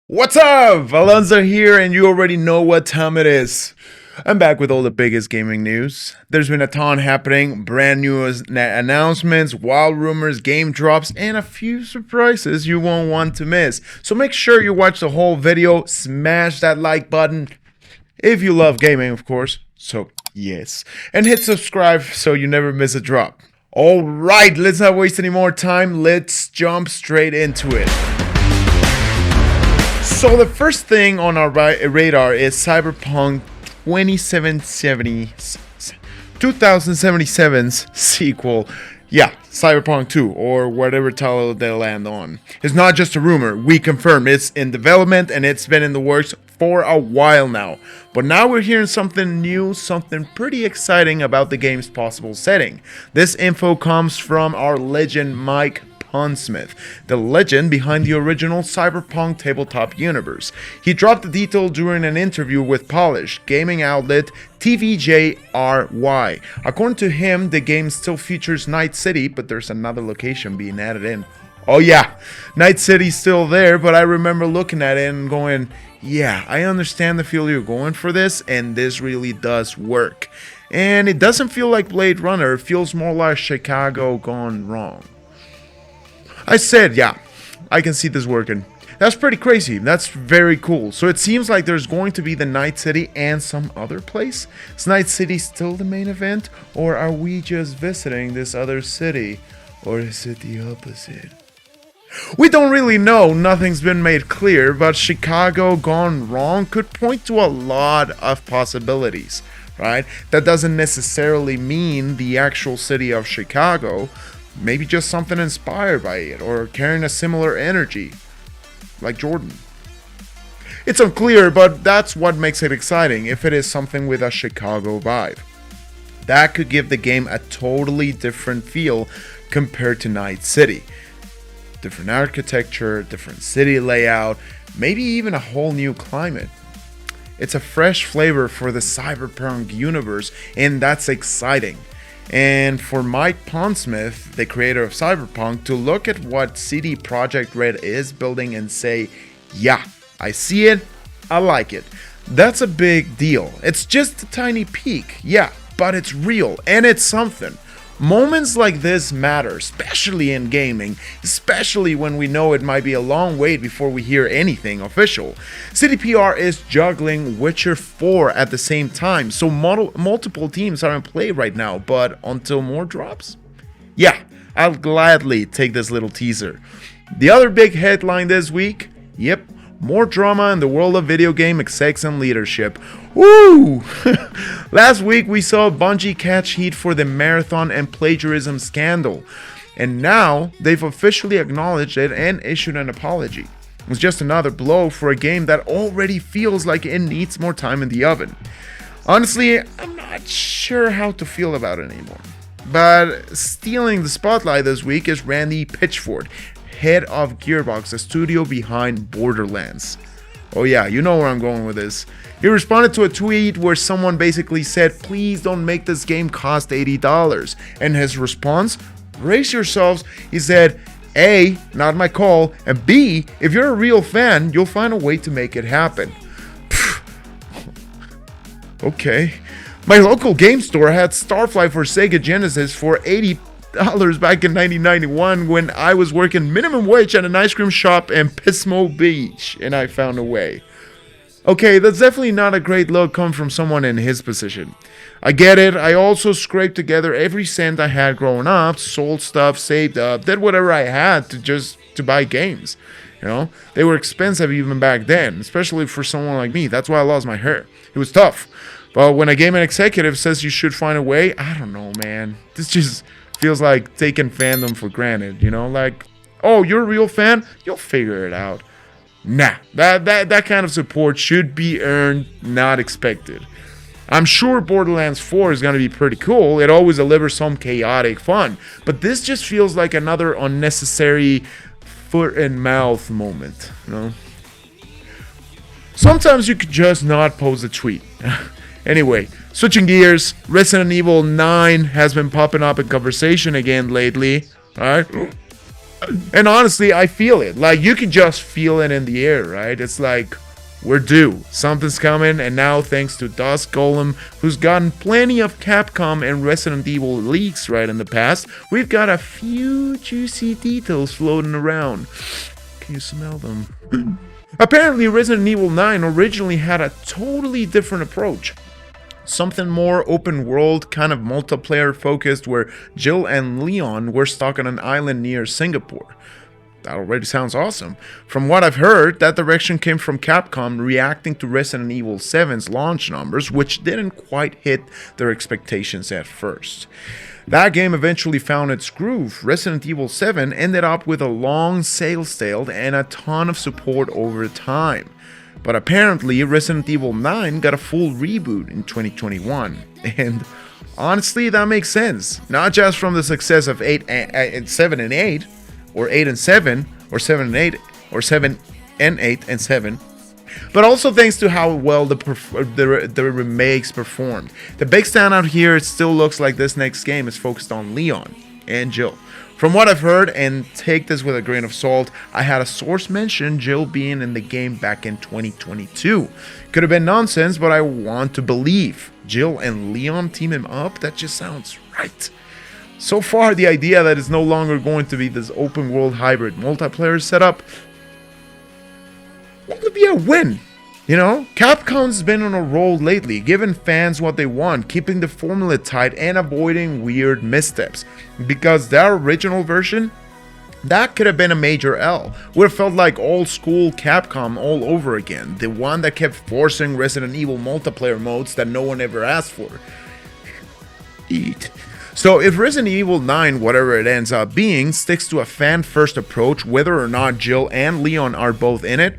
What's up? Alonso here, and you already know what time it is. I'm back with all the biggest gaming news. There's been a ton happening, brand new announcements, wild rumors, game drops, and a few surprises you won't want to miss. So make sure you watch the whole video, smash that like button, if you love gaming, of course. So, yes. And hit subscribe so you never miss a drop. Alright, let's not waste any more time. Let's jump straight into it. So the first thing on our radar is Cyberpunk 2077's sequel. Yeah, Cyberpunk 2, or whatever title they land on. It's not just a rumor, we confirm it's in development and it's been in the works for a while now. But now we're hearing something new, something pretty exciting about the game's possible setting. This info comes from our legend Mike Pondsmith, the legend behind the original Cyberpunk tabletop universe. He dropped the detail during an interview with Polish gaming outlet TVJRY. According to him, the game still features Night City, but there's another location being added in. Oh yeah, Night City's still there, but I remember looking at it and going, yeah, I understand the feel you're going for this, and this really does work. And it doesn't feel like Blade Runner, it feels more like Chicago gone wrong. I said, yeah, I can see this working. That's pretty crazy. That's very cool. So it seems like there's going to be the Night City and some other place. Is Night City still the main event? Or are we just visiting this other city? Or is it the opposite? We don't really know. Nothing's been made clear. But Chicago gone wrong could point to a lot of possibilities, right? That doesn't necessarily mean the actual city of Chicago. Maybe just something inspired by it, or carrying a similar energy, like Jordan. It's unclear, but that's what makes it exciting, if it is something with a Chicago vibe. That could give the game a totally different feel compared to Night City. Different architecture, different city layout, maybe even a whole new climate. It's a fresh flavor for the Cyberpunk universe, and that's exciting. And for Mike Pondsmith, the creator of Cyberpunk, to look at what CD Projekt Red is building and say, yeah, I see it, I like it. That's a big deal. It's just a tiny peek, yeah, but it's real and it's something. Moments like this matter, especially in gaming, especially when we know it might be a long wait before we hear anything official. CDPR is juggling Witcher 4 at the same time, so multiple teams are in play right now, but until more drops? Yeah, I'll gladly take this little teaser. The other big headline this week? Yep, more drama in the world of video game execs and leadership. Woo! Last week we saw Bungie catch heat for the marathon and plagiarism scandal, and now they've officially acknowledged it and issued an apology. It's just another blow for a game that already feels like it needs more time in the oven. Honestly, I'm not sure how to feel about it anymore. But stealing the spotlight this week is Randy Pitchford, head of Gearbox, the studio behind Borderlands. Oh yeah, you know where I'm going with this. He responded to a tweet where someone basically said, please don't make this game cost $80. And his response, brace yourselves, he said, A, not my call, and B, if you're a real fan, you'll find a way to make it happen. Okay. My local game store had Starflight for Sega Genesis for $80 back in 1991 when I was working minimum wage at an ice cream shop in Pismo Beach, and I found a way. Okay, that's definitely not a great look coming from someone in his position. I get it, I also scraped together every cent I had growing up, sold stuff, saved up, did whatever I had to buy games. You know, they were expensive even back then, especially for someone like me. That's why I lost my hair. It was tough. But when a gaming executive says you should find a way, I don't know, man. This just feels like taking fandom for granted, you know? Like, oh, you're a real fan? You'll figure it out. Nah, that kind of support should be earned, not expected. I'm sure Borderlands 4 is going to be pretty cool. It always delivers some chaotic fun. But this just feels like another unnecessary foot and mouth moment, you know? Sometimes you could just not post a tweet. Anyway, switching gears, Resident Evil 9 has been popping up in conversation again lately. Alright? And honestly, I feel it. Like, you can just feel it in the air, right? It's like, we're due. Something's coming, and now thanks to Dusk Golem, who's gotten plenty of Capcom and Resident Evil leaks right in the past, we've got a few juicy details floating around. Can you smell them? Apparently, Resident Evil 9 originally had a totally different approach. Something more open world, kind of multiplayer focused, where Jill and Leon were stuck on an island near Singapore. That already sounds awesome. From what I've heard, that direction came from Capcom reacting to Resident Evil 7's launch numbers, which didn't quite hit their expectations at first. That game eventually found its groove. Resident Evil 7 ended up with a long sales tail and a ton of support over time. But apparently, Resident Evil 9 got a full reboot in 2021. And honestly, that makes sense. Not just from the success of 7 and 8, or 8 and 7, or 7 and 8, or 7 and 8 and 7, but also thanks to how well the remakes performed. The big standout here, it still looks like this next game is focused on Leon and Jill. From what I've heard, and take this with a grain of salt, I had a source mention Jill being in the game back in 2022. Could have been nonsense, but I want to believe. Jill and Leon teaming up? That just sounds right. So far, the idea that it's no longer going to be this open world hybrid multiplayer setup, that would be a win. You know, Capcom's been on a roll lately, giving fans what they want, keeping the formula tight and avoiding weird missteps. Because that original version, that could have been a major L. Would have felt like old school Capcom all over again. The one that kept forcing Resident Evil multiplayer modes that no one ever asked for. Eat. So if Resident Evil 9, whatever it ends up being, sticks to a fan-first approach, whether or not Jill and Leon are both in it,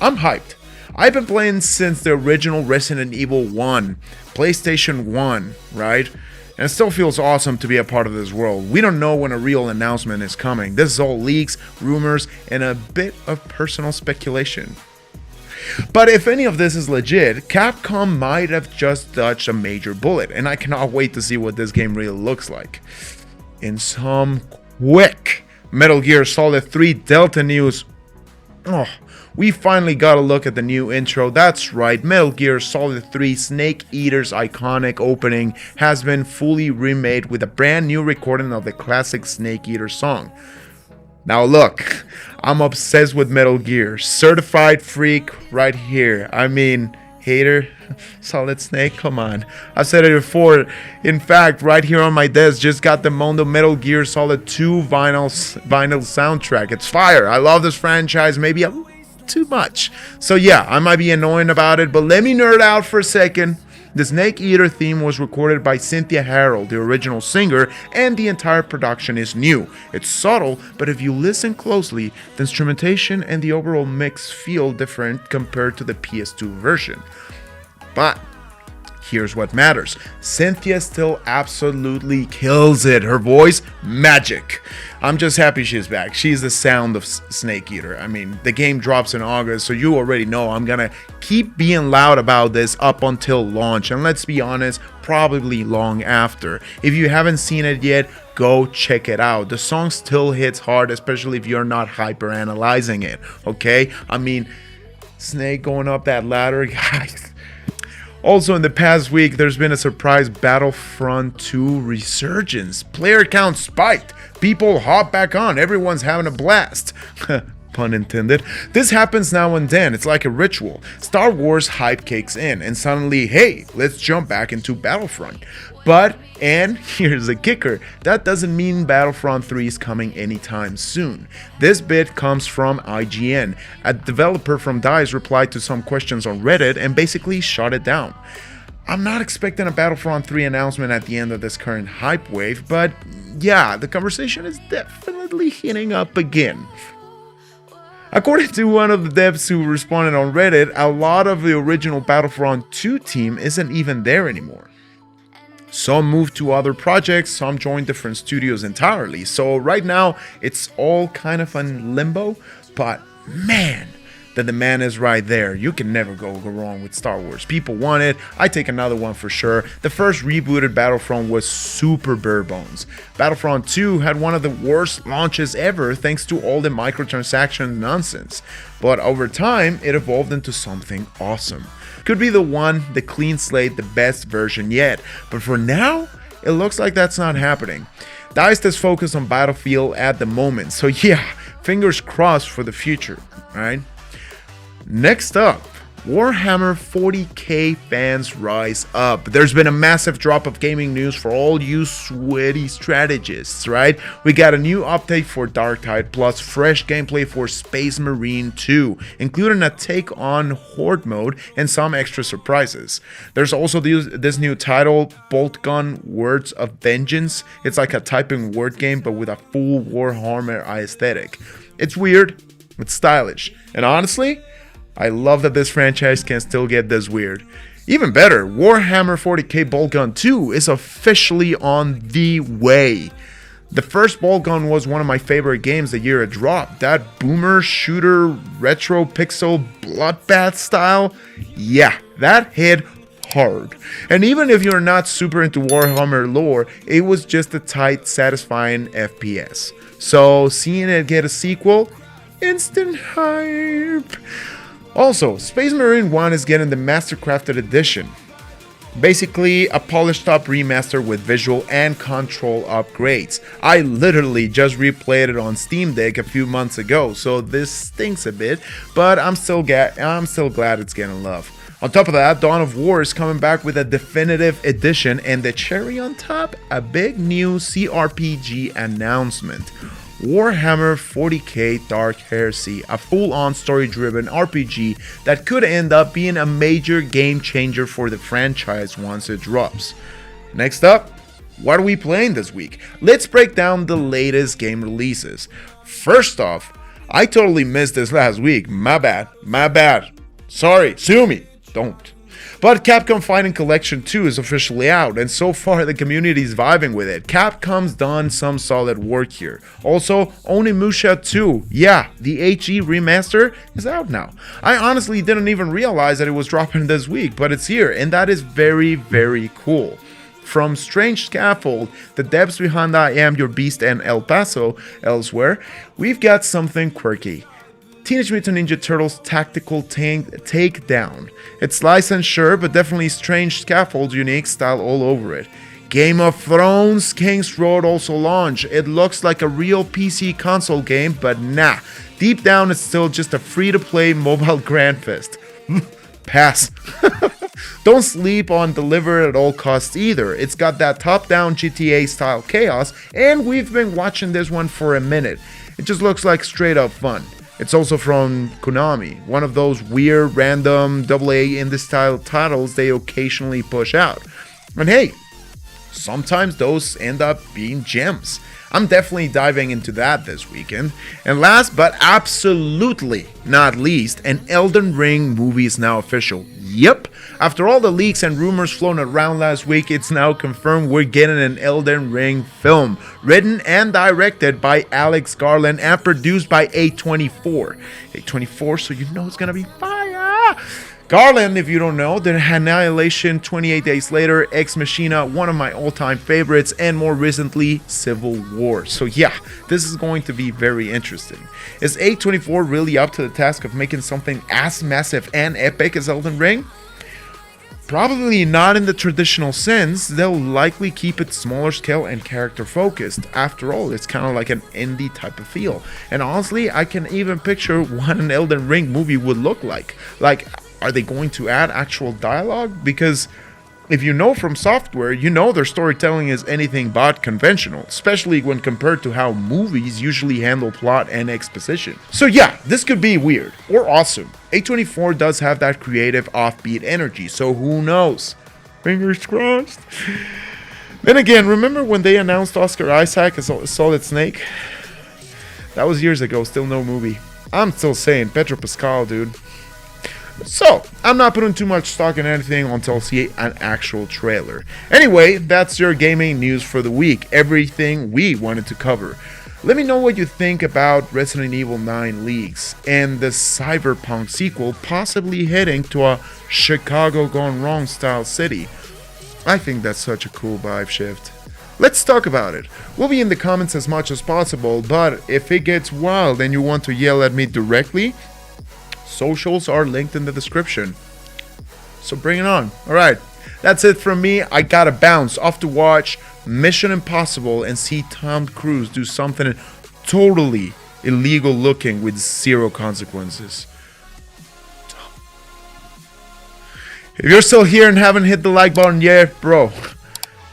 I'm hyped. I've been playing since the original Resident Evil 1, PlayStation 1, right? And it still feels awesome to be a part of this world. We don't know when a real announcement is coming. This is all leaks, rumors, and a bit of personal speculation. But if any of this is legit, Capcom might have just dodged a major bullet, and I cannot wait to see what this game really looks like. In some quick Metal Gear Solid 3 Delta news, we finally got a look at the new intro. That's right, Metal Gear Solid 3 Snake Eater's iconic opening has been fully remade with a brand new recording of the classic Snake Eater song. Now look, I'm obsessed with Metal Gear, certified freak right here. I mean, hater, Solid Snake, come on. I've said it before. In fact, right here on my desk, just got the Mondo Metal Gear Solid 2 vinyl soundtrack. It's fire. I love this franchise, maybe a too much. So yeah, I might be annoying about it, but let me nerd out for a second. The Snake Eater theme was recorded by Cynthia Harrell, the original singer, and the entire production is new. It's subtle, but if you listen closely, the instrumentation and the overall mix feel different compared to the PS2 version. But here's what matters. Cynthia still absolutely kills it. Her voice, magic. I'm just happy she's back. She's the sound of Snake Eater. I mean, the game drops in August, so you already know I'm gonna keep being loud about this up until launch. And let's be honest, probably long after. If you haven't seen it yet, go check it out. The song still hits hard, especially if you're not hyper analyzing it, okay? I mean, Snake going up that ladder, guys. Also, in the past week, there's been a surprise Battlefront 2 resurgence. Player count spiked. People hop back on. Everyone's having a blast. Pun intended. This happens now and then. It's like a ritual. Star Wars hype kicks in, and suddenly, hey, let's jump back into Battlefront. But, and here's the kicker, that doesn't mean Battlefront 3 is coming anytime soon. This bit comes from IGN. A developer from DICE replied to some questions on Reddit and basically shut it down. I'm not expecting a Battlefront 3 announcement at the end of this current hype wave, but yeah, the conversation is definitely heating up again. According to one of the devs who responded on Reddit, a lot of the original Battlefront 2 team isn't even there anymore. Some moved to other projects, some joined different studios entirely. So right now, it's all kind of in limbo, but man, The demand is right there. You can never go wrong with Star Wars. People want it. I take another one for sure. The first rebooted Battlefront was super bare bones. Battlefront 2 had one of the worst launches ever thanks to all the microtransaction nonsense. But over time, it evolved into something awesome. Could be the clean slate, the best version yet. But for now, it looks like that's not happening. DICE is focused on Battlefield at the moment, so yeah, fingers crossed for the future, right? Next up, Warhammer 40k fans rise up. There's been a massive drop of gaming news for all you sweaty strategists, right? We got a new update for Darktide plus fresh gameplay for Space Marine 2, including a take on Horde mode and some extra surprises. There's also this new title, Bolt Gun Words of Vengeance. It's like a typing word game but with a full Warhammer aesthetic. It's weird, it's stylish, and honestly, I love that this franchise can still get this weird. Even better, Warhammer 40k Bolt Gun 2 is officially on the way. The first Bolt Gun was one of my favorite games the year it dropped. That boomer shooter retro pixel bloodbath style, yeah, that hit hard. And even if you're not super into Warhammer lore, it was just a tight, satisfying FPS. So seeing it get a sequel, instant hype. Also, Space Marine 1 is getting the Mastercrafted Edition. Basically, a polished up remaster with visual and control upgrades. I literally just replayed it on Steam Deck a few months ago, so this stinks a bit, but I'm still glad it's getting love. On top of that, Dawn of War is coming back with a definitive edition, and the cherry on top, a big new CRPG announcement. Warhammer 40k Dark Heresy, a full-on story-driven RPG that could end up being a major game changer for the franchise once it drops. Next up, what are we playing this week? Let's break down the latest game releases. First off, I totally missed this last week. My bad. Sorry, sue me. Don't. But Capcom Fighting Collection 2 is officially out, and so far the community is vibing with it. Capcom's done some solid work here. Also, Onimusha 2, yeah, the HE remaster is out now. I honestly didn't even realize that it was dropping this week, but it's here, and that is very, very cool. From Strange Scaffold, the devs behind I Am Your Beast and El Paso, elsewhere, we've got something quirky. Teenage Mutant Ninja Turtles Tactical Takedown. It's licensed, sure, but definitely Strange Scaffold's unique style all over it. Game of Thrones King's Road also launched. It looks like a real PC console game, but nah. Deep down, it's still just a free-to-play mobile grandfest. Pass. Don't sleep on Deliver at all costs either. It's got that top-down GTA-style chaos, and we've been watching this one for a minute. It just looks like straight-up fun. It's also from Konami, one of those weird, random, AA indie-style titles they occasionally push out. And hey, sometimes those end up being gems. I'm definitely diving into that this weekend. And last but absolutely not least, an Elden Ring movie is now official. Yep, after all the leaks and rumors flown around last week, it's now confirmed we're getting an Elden Ring film, written and directed by Alex Garland and produced by A24. A24, so you know it's gonna be fire! Garland, if you don't know, did Annihilation, 28 Days Later, Ex Machina, one of my all-time favorites, and more recently, Civil War. So yeah, this is going to be very interesting. Is A24 really up to the task of making something as massive and epic as Elden Ring? Probably not in the traditional sense. They'll likely keep it smaller scale and character focused. After all, it's kind of like an indie type of feel. And honestly, I can even picture what an Elden Ring movie would look like. Like, are they going to add actual dialogue? Because if you know from software, you know their storytelling is anything but conventional, especially when compared to how movies usually handle plot and exposition. So yeah, this could be weird or awesome. A24 does have that creative offbeat energy, so who knows? Fingers crossed. Then again, remember when they announced Oscar Isaac as Solid Snake? That was years ago, still no movie. I'm still saying Pedro Pascal, dude. So, I'm not putting too much stock in anything until I see an actual trailer. Anyway, that's your gaming news for the week. Everything we wanted to cover. Let me know what you think about Resident Evil 9 leaks and the Cyberpunk sequel possibly heading to a Chicago gone wrong style city. I think that's such a cool vibe shift. Let's talk about it. We'll be in the comments as much as possible, but if it gets wild and you want to yell at me directly, socials are linked in the description. So bring it on. Alright, that's it from me. I gotta bounce off to watch Mission Impossible and see Tom Cruise do something totally illegal looking with zero consequences. If you're still here and haven't hit the like button yet, bro,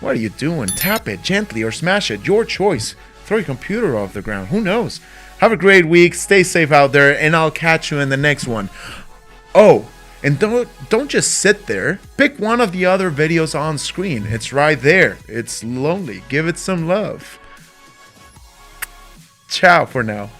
what are you doing? Tap it gently or smash it. Your choice. Throw your computer off the ground. Who knows? Have a great week. Stay safe out there, and I'll catch you in the next one. Oh, and don't just sit there. Pick one of the other videos on screen. It's right there. It's lonely. Give it some love. Ciao for now.